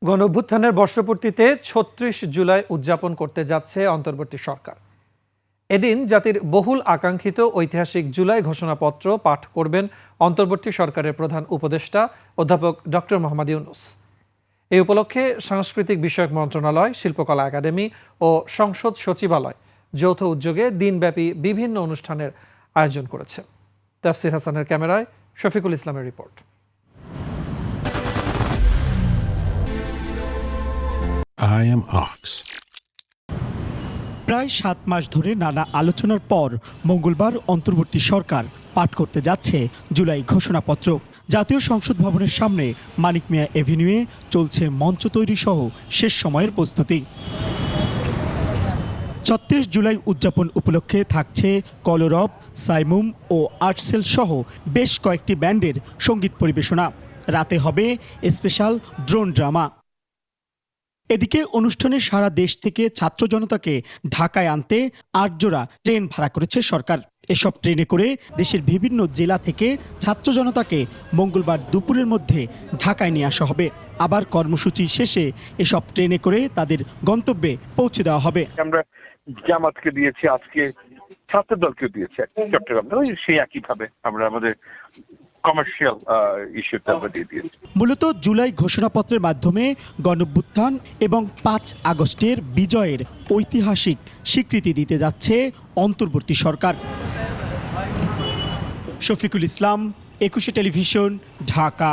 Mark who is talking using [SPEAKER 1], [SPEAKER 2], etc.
[SPEAKER 1] গণঅভ্যুত্থানের বর্ষপূর্তিতে ৩৬ জুলাই উদযাপন করতে যাচ্ছে অন্তর্বর্তী সরকার। এদিন জাতির বহুল আকাঙ্ক্ষিত ঐতিহাসিক জুলাই ঘোষণাপত্র পাঠ করবেন অন্তর্বর্তী সরকারের প্রধান উপদেষ্টা অধ্যাপক ডক্টর মোহাম্মদ ইউনূস। এই উপলক্ষে সাংস্কৃতিক বিষয়ক মন্ত্রণালয়, শিল্পকলা একাডেমি ও সংসদ সচিবালয় যৌথ উদ্যোগে দিনব্যাপী বিভিন্ন অনুষ্ঠানের আয়োজন করেছে। তাফসির হাসানের ক্যামেরায় শফিকুল ইসলামের রিপোর্ট।
[SPEAKER 2] I am Ox.
[SPEAKER 3] প্রায় ৭ মাস ধরে নানা আলোচনার পর মঙ্গলবার অন্তর্বর্তী সরকার পাঠ করতে যাচ্ছে জুলাই ঘোষণাপত্র। জাতীয় সংসদ ভবনের সামনে মানিক মিয়া এভিনিউয়ে চলছে মঞ্চ তৈরি সহ শেষ সময়ের প্রস্তুতি। ৩৬ জুলাই উদযাপন উপলক্ষে থাকছে কলরব, সাইমুম ও আর্টসেল সহ বেশ কয়েকটি ব্যান্ডের সঙ্গীত পরিবেশনা। রাতে হবে স্পেশাল ড্রোন ড্রামা। এদিকে অনুষ্ঠানে সারা দেশ থেকে ছাত্র জনতাকে ঢাকায় আনতে ৮ জোড়া ট্রেন ভাড়া করেছে সরকার। এসব ট্রেনে করে দেশের বিভিন্ন জেলা থেকে ছাত্র জনতাকে মঙ্গলবার দুপুরের মধ্যে ঢাকায় নিয়ে আসা হবে। আবার কর্মসূচি শেষে এসব ট্রেনে করে তাদের গন্তব্যে পৌঁছে দেওয়া হবে।
[SPEAKER 4] আমরা জামাতকে দিয়েছি, আজকে ছাত্র দলকে দিয়েছি চট্টগ্রামে, সেই একইভাবে আমরা আমাদের কমার্শিয়াল ইস্যুতে আমরা দিয়ে দিয়েছি।
[SPEAKER 3] মূলত জুলাই ঘোষণাপত্রের মাধ্যমে গণঅভ্যুত্থান এবং ৫ আগস্টের বিজয়ের ঐতিহাসিক স্বীকৃতি দিতে যাচ্ছে অন্তর্বর্তী সরকার। শফিকুল ইসলাম, ২১ টেলিভিশন, ঢাকা।